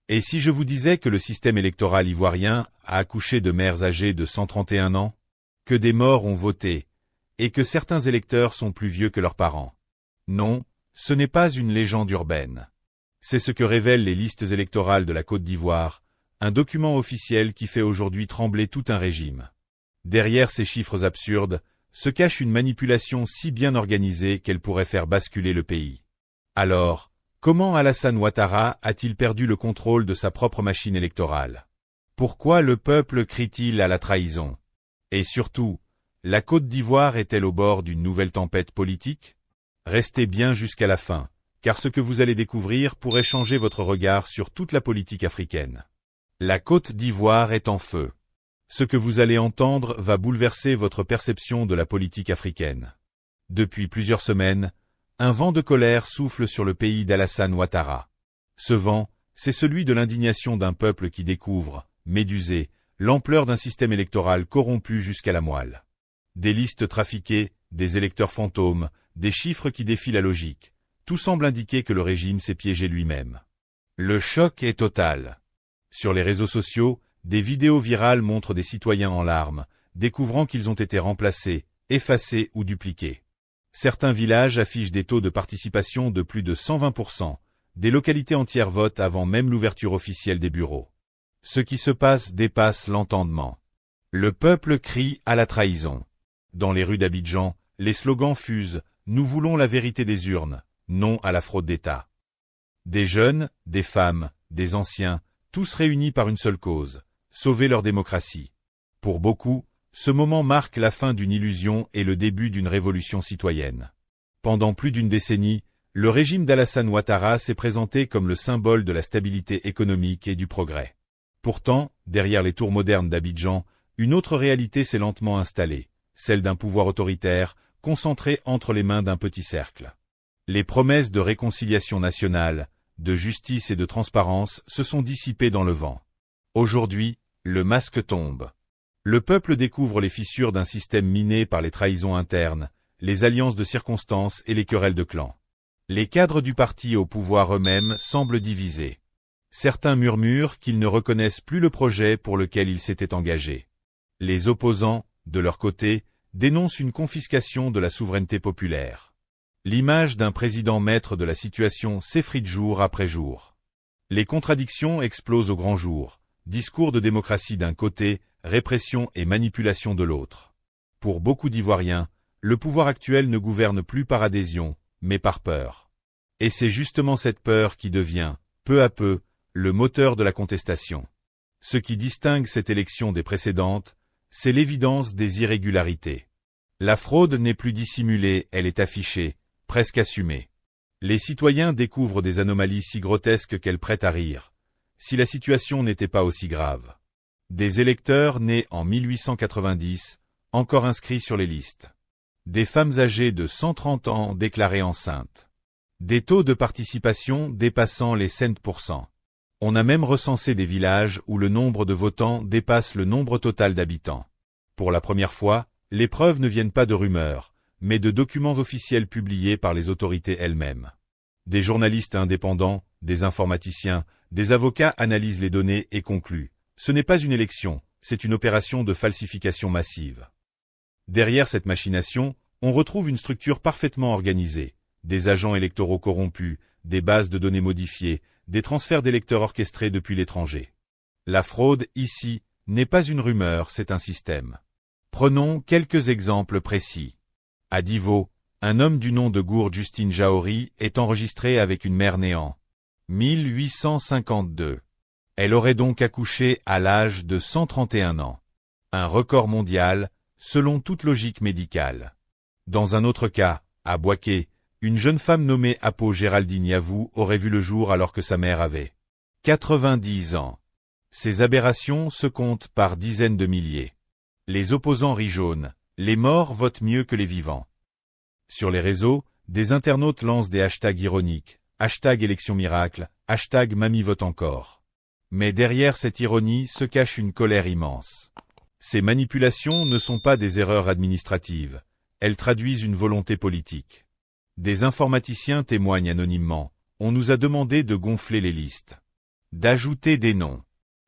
Et si je vous disais que le système électoral ivoirien a accouché de mères âgées de 131 ans, que des morts ont voté, et que certains électeurs sont plus vieux que leurs parents? Non, ce n'est pas une légende urbaine. C'est ce que révèlent les listes électorales de la Côte d'Ivoire, un document officiel qui fait aujourd'hui trembler tout un régime. Derrière ces chiffres absurdes, se cache une manipulation si bien organisée qu'elle pourrait faire basculer le pays. Alors, comment Alassane Ouattara a-t-il perdu le contrôle de sa propre machine électorale? Pourquoi le peuple crie-t-il à la trahison? Et surtout, la Côte d'Ivoire est-elle au bord d'une nouvelle tempête politique? Restez bien jusqu'à la fin, car ce que vous allez découvrir pourrait changer votre regard sur toute la politique africaine. La Côte d'Ivoire est en feu. Ce que vous allez entendre va bouleverser votre perception de la politique africaine. Depuis plusieurs semaines, un vent de colère souffle sur le pays d'Alassane Ouattara. Ce vent, c'est celui de l'indignation d'un peuple qui découvre, médusé, l'ampleur d'un système électoral corrompu jusqu'à la moelle. Des listes trafiquées, des électeurs fantômes, des chiffres qui défient la logique. Tout semble indiquer que le régime s'est piégé lui-même. Le choc est total. Sur les réseaux sociaux, des vidéos virales montrent des citoyens en larmes, découvrant qu'ils ont été remplacés, effacés ou dupliqués. Certains villages affichent des taux de participation de plus de 120%, des localités entières votent avant même l'ouverture officielle des bureaux. Ce qui se passe dépasse l'entendement. Le peuple crie à la trahison. Dans les rues d'Abidjan, les slogans fusent « Nous voulons la vérité des urnes, non à la fraude d'État ». Des jeunes, des femmes, des anciens, tous réunis par une seule cause, sauver leur démocratie. Pour beaucoup, ce moment marque la fin d'une illusion et le début d'une révolution citoyenne. Pendant plus d'une décennie, le régime d'Alassane Ouattara s'est présenté comme le symbole de la stabilité économique et du progrès. Pourtant, derrière les tours modernes d'Abidjan, une autre réalité s'est lentement installée, celle d'un pouvoir autoritaire, concentré entre les mains d'un petit cercle. Les promesses de réconciliation nationale, de justice et de transparence se sont dissipées dans le vent. Aujourd'hui, le masque tombe. Le peuple découvre les fissures d'un système miné par les trahisons internes, les alliances de circonstances et les querelles de clans. Les cadres du parti au pouvoir eux-mêmes semblent divisés. Certains murmurent qu'ils ne reconnaissent plus le projet pour lequel ils s'étaient engagés. Les opposants, de leur côté, dénoncent une confiscation de la souveraineté populaire. L'image d'un président maître de la situation s'effrite jour après jour. Les contradictions explosent au grand jour. Discours de démocratie d'un côté, répression et manipulation de l'autre. Pour beaucoup d'Ivoiriens, le pouvoir actuel ne gouverne plus par adhésion, mais par peur. Et c'est justement cette peur qui devient, peu à peu, le moteur de la contestation. Ce qui distingue cette élection des précédentes, c'est l'évidence des irrégularités. La fraude n'est plus dissimulée, elle est affichée, presque assumée. Les citoyens découvrent des anomalies si grotesques qu'elles prêtent à rire. Si la situation n'était pas aussi grave. Des électeurs nés en 1890, encore inscrits sur les listes. Des femmes âgées de 130 ans déclarées enceintes. Des taux de participation dépassant les 5%. On a même recensé des villages où le nombre de votants dépasse le nombre total d'habitants. Pour la première fois, les preuves ne viennent pas de rumeurs, mais de documents officiels publiés par les autorités elles-mêmes. Des journalistes indépendants, des informaticiens, des avocats analysent les données et concluent. Ce n'est pas une élection, c'est une opération de falsification massive. Derrière cette machination, on retrouve une structure parfaitement organisée. Des agents électoraux corrompus, des bases de données modifiées, des transferts d'électeurs orchestrés depuis l'étranger. La fraude, ici, n'est pas une rumeur, c'est un système. Prenons quelques exemples précis. À Divo, un homme du nom de Gourde Justine Jaori est enregistré avec une mère née en 1852. Elle aurait donc accouché à l'âge de 131 ans. Un record mondial, selon toute logique médicale. Dans un autre cas, à Boaké, une jeune femme nommée Apo Géraldine Yavou aurait vu le jour alors que sa mère avait 90 ans. Ces aberrations se comptent par dizaines de milliers. Les opposants rient jaune, les morts votent mieux que les vivants. Sur les réseaux, des internautes lancent des hashtags ironiques, hashtag élection miracle, hashtag mamie vote encore. Mais derrière cette ironie se cache une colère immense. Ces manipulations ne sont pas des erreurs administratives, elles traduisent une volonté politique. Des informaticiens témoignent anonymement, on nous a demandé de gonfler les listes. d'ajouter des noms,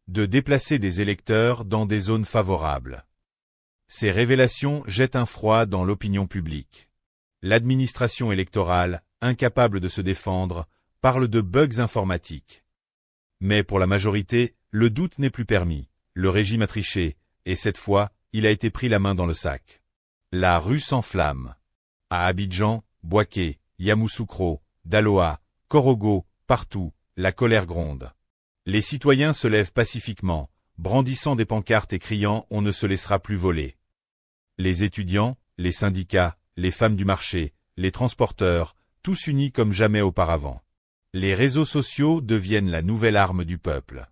de déplacer des électeurs dans des zones favorables. Ces révélations jettent un froid dans l'opinion publique. L'administration électorale, incapable de se défendre, parle de bugs informatiques. Mais pour la majorité, le doute n'est plus permis. Le régime a triché, et cette fois, il a été pris la main dans le sac. La rue s'enflamme. À Abidjan, Bouaké, Yamoussoukro, Daloa, Korogo, partout, la colère gronde. Les citoyens se lèvent pacifiquement, brandissant des pancartes et criant « On ne se laissera plus voler ». Les étudiants, les syndicats, les femmes du marché, les transporteurs, tous unis comme jamais auparavant. Les réseaux sociaux deviennent la nouvelle arme du peuple.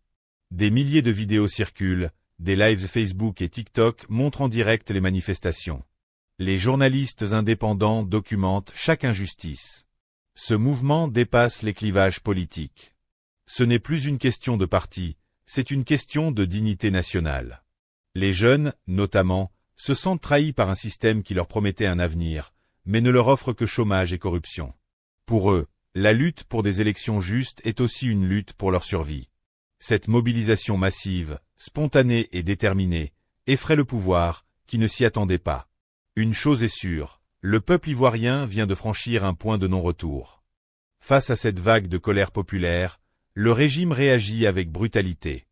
Des milliers de vidéos circulent, des lives Facebook et TikTok montrent en direct les manifestations. Les journalistes indépendants documentent chaque injustice. Ce mouvement dépasse les clivages politiques. Ce n'est plus une question de parti, c'est une question de dignité nationale. Les jeunes, notamment, se sentent trahis par un système qui leur promettait un avenir, mais ne leur offre que chômage et corruption. Pour eux, la lutte pour des élections justes est aussi une lutte pour leur survie. Cette mobilisation massive, spontanée et déterminée, effraie le pouvoir, qui ne s'y attendait pas. Une chose est sûre, le peuple ivoirien vient de franchir un point de non-retour. Face à cette vague de colère populaire, le régime réagit avec brutalité.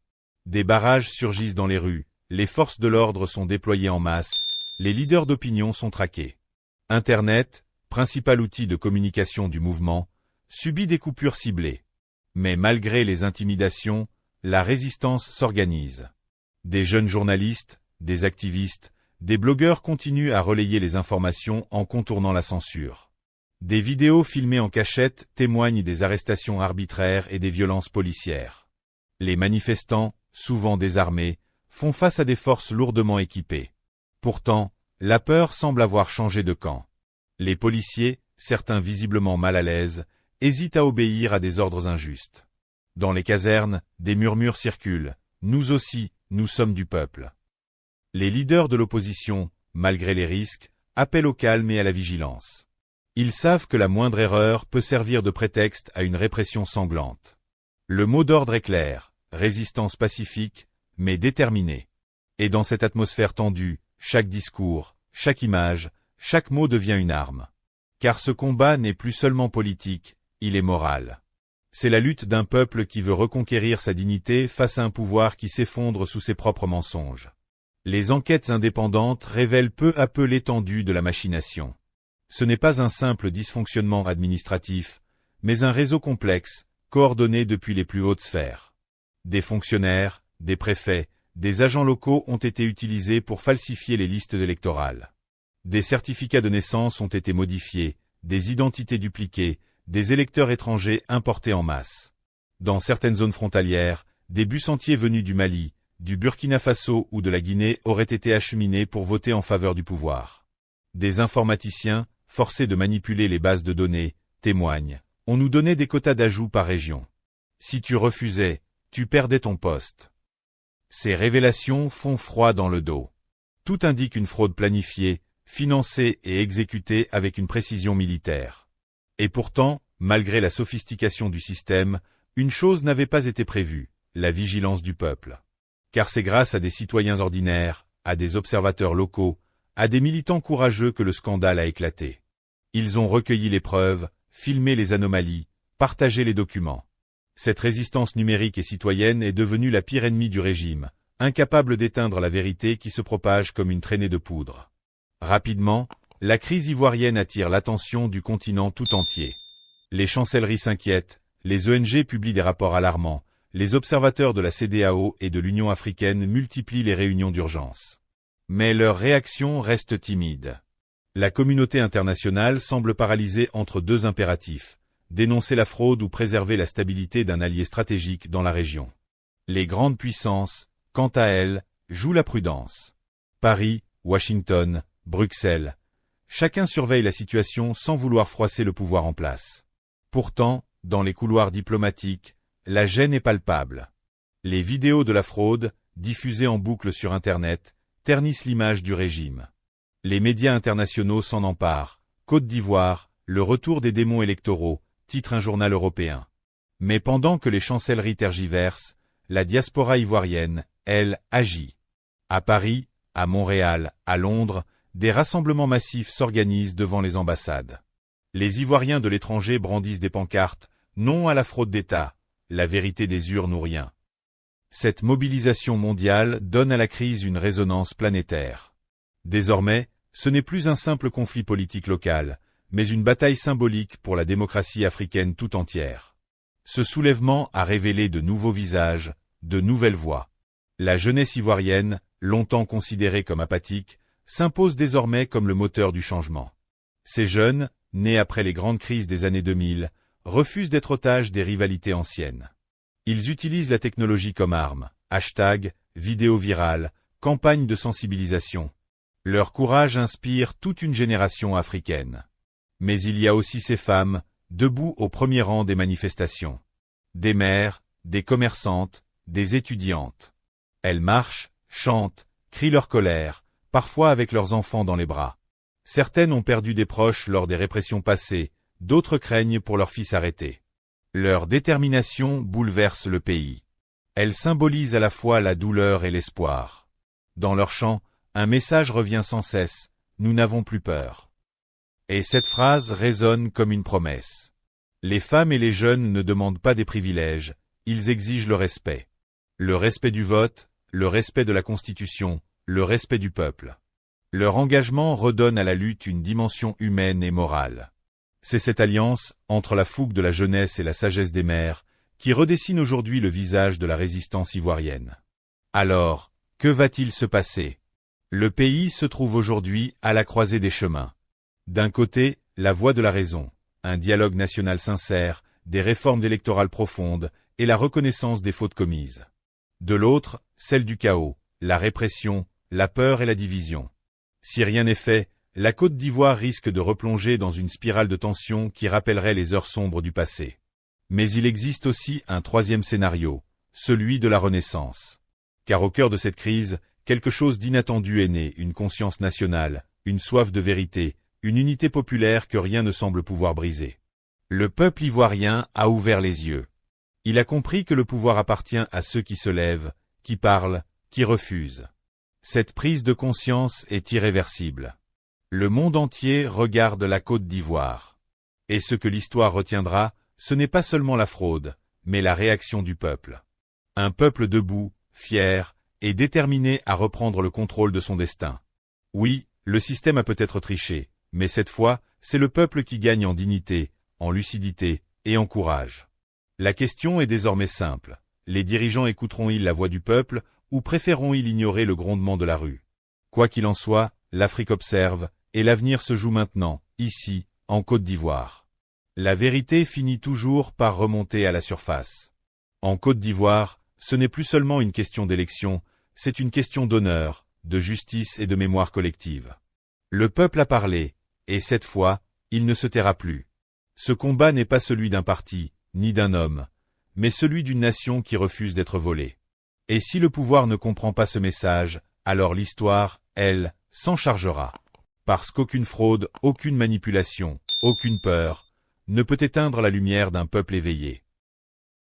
Des barrages surgissent dans les rues, les forces de l'ordre sont déployées en masse, les leaders d'opinion sont traqués. Internet, principal outil de communication du mouvement, subit des coupures ciblées. Mais malgré les intimidations, la résistance s'organise. Des jeunes journalistes, des activistes, des blogueurs continuent à relayer les informations en contournant la censure. Des vidéos filmées en cachette témoignent des arrestations arbitraires et des violences policières. Les manifestants, souvent désarmés, font face à des forces lourdement équipées. Pourtant, la peur semble avoir changé de camp. Les policiers, certains visiblement mal à l'aise, hésitent à obéir à des ordres injustes. Dans les casernes, des murmures circulent. Nous aussi, nous sommes du peuple. Les leaders de l'opposition, malgré les risques, appellent au calme et à la vigilance. Ils savent que la moindre erreur peut servir de prétexte à une répression sanglante. Le mot d'ordre est clair, résistance pacifique, mais déterminée. Et dans cette atmosphère tendue, chaque discours, chaque image, chaque mot devient une arme. Car ce combat n'est plus seulement politique, il est moral. C'est la lutte d'un peuple qui veut reconquérir sa dignité face à un pouvoir qui s'effondre sous ses propres mensonges. Les enquêtes indépendantes révèlent peu à peu l'étendue de la machination. Ce n'est pas un simple dysfonctionnement administratif, mais un réseau complexe, coordonné depuis les plus hautes sphères. Des fonctionnaires, des préfets, des agents locaux ont été utilisés pour falsifier les listes électorales. Des certificats de naissance ont été modifiés, des identités dupliquées, des électeurs étrangers importés en masse. Dans certaines zones frontalières, des bus entiers venus du Mali, du Burkina Faso ou de la Guinée auraient été acheminés pour voter en faveur du pouvoir. Des informaticiens, forcés de manipuler les bases de données, témoignent. On nous donnait des quotas d'ajout par région. Si tu refusais, tu perdais ton poste. Ces révélations font froid dans le dos. Tout indique une fraude planifiée, financée et exécutée avec une précision militaire. Et pourtant, malgré la sophistication du système, une chose n'avait pas été prévue, la vigilance du peuple. Car c'est grâce à des citoyens ordinaires, à des observateurs locaux, à des militants courageux que le scandale a éclaté. Ils ont recueilli les preuves, filmé les anomalies, partagé les documents. Cette résistance numérique et citoyenne est devenue la pire ennemie du régime, incapable d'éteindre la vérité qui se propage comme une traînée de poudre. Rapidement, la crise ivoirienne attire l'attention du continent tout entier. Les chancelleries s'inquiètent, les ONG publient des rapports alarmants, les observateurs de la CEDEAO et de l'Union africaine multiplient les réunions d'urgence. Mais leur réaction reste timide. La communauté internationale semble paralysée entre deux impératifs, dénoncer la fraude ou préserver la stabilité d'un allié stratégique dans la région. Les grandes puissances, quant à elles, jouent la prudence. Paris, Washington, Bruxelles. Chacun surveille la situation sans vouloir froisser le pouvoir en place. Pourtant, dans les couloirs diplomatiques, la gêne est palpable. Les vidéos de la fraude, diffusées en boucle sur Internet, ternissent l'image du régime. Les médias internationaux s'en emparent. Côte d'Ivoire, le retour des démons électoraux, titre un journal européen. Mais pendant que les chancelleries tergiversent, la diaspora ivoirienne, elle, agit. À Paris, à Montréal, à Londres, des rassemblements massifs s'organisent devant les ambassades. Les Ivoiriens de l'étranger brandissent des pancartes « Non à la fraude d'État, la vérité des urnes ou rien ». Cette mobilisation mondiale donne à la crise une résonance planétaire. Désormais, ce n'est plus un simple conflit politique local, mais une bataille symbolique pour la démocratie africaine tout entière. Ce soulèvement a révélé de nouveaux visages, de nouvelles voix. La jeunesse ivoirienne, longtemps considérée comme apathique, s'impose désormais comme le moteur du changement. Ces jeunes, nés après les grandes crises des années 2000, refusent d'être otages des rivalités anciennes. Ils utilisent la technologie comme arme, hashtag, vidéo virale, campagne de sensibilisation. Leur courage inspire toute une génération africaine. Mais il y a aussi ces femmes, debout au premier rang des manifestations. Des mères, des commerçantes, des étudiantes. Elles marchent, chantent, crient leur colère, parfois avec leurs enfants dans les bras. Certaines ont perdu des proches lors des répressions passées, d'autres craignent pour leurs fils arrêtés. Leur détermination bouleverse le pays. Elles symbolisent à la fois la douleur et l'espoir. Dans leur chant, un message revient sans cesse, nous n'avons plus peur. Et cette phrase résonne comme une promesse. Les femmes et les jeunes ne demandent pas des privilèges, ils exigent le respect. Le respect du vote, le respect de la Constitution, le respect du peuple. Leur engagement redonne à la lutte une dimension humaine et morale. C'est cette alliance, entre la fougue de la jeunesse et la sagesse des mères, qui redessine aujourd'hui le visage de la résistance ivoirienne. Alors, que va-t-il se passer? Le pays se trouve aujourd'hui à la croisée des chemins. D'un côté, la voie de la raison, un dialogue national sincère, des réformes électorales profondes et la reconnaissance des fautes commises. De l'autre, celle du chaos, la répression, la peur et la division. Si rien n'est fait, la Côte d'Ivoire risque de replonger dans une spirale de tension qui rappellerait les heures sombres du passé. Mais il existe aussi un troisième scénario, celui de la Renaissance. Car au cœur de cette crise, quelque chose d'inattendu est né, une conscience nationale, une soif de vérité, une unité populaire que rien ne semble pouvoir briser. Le peuple ivoirien a ouvert les yeux. Il a compris que le pouvoir appartient à ceux qui se lèvent, qui parlent, qui refusent. Cette prise de conscience est irréversible. Le monde entier regarde la Côte d'Ivoire. Et ce que l'histoire retiendra, ce n'est pas seulement la fraude, mais la réaction du peuple. Un peuple debout, fier, et déterminé à reprendre le contrôle de son destin. Oui, le système a peut-être triché, mais cette fois, c'est le peuple qui gagne en dignité, en lucidité et en courage. La question est désormais simple. Les dirigeants écouteront-ils la voix du peuple ou préféreront-ils ignorer le grondement de la rue? Quoi qu'il en soit, l'Afrique observe, et l'avenir se joue maintenant, ici, en Côte d'Ivoire. La vérité finit toujours par remonter à la surface. En Côte d'Ivoire, ce n'est plus seulement une question d'élection, c'est une question d'honneur, de justice et de mémoire collective. Le peuple a parlé, et cette fois, il ne se taira plus. Ce combat n'est pas celui d'un parti, ni d'un homme, mais celui d'une nation qui refuse d'être volée. Et si le pouvoir ne comprend pas ce message, alors l'histoire, elle, s'en chargera. Parce qu'aucune fraude, aucune manipulation, aucune peur, ne peut éteindre la lumière d'un peuple éveillé.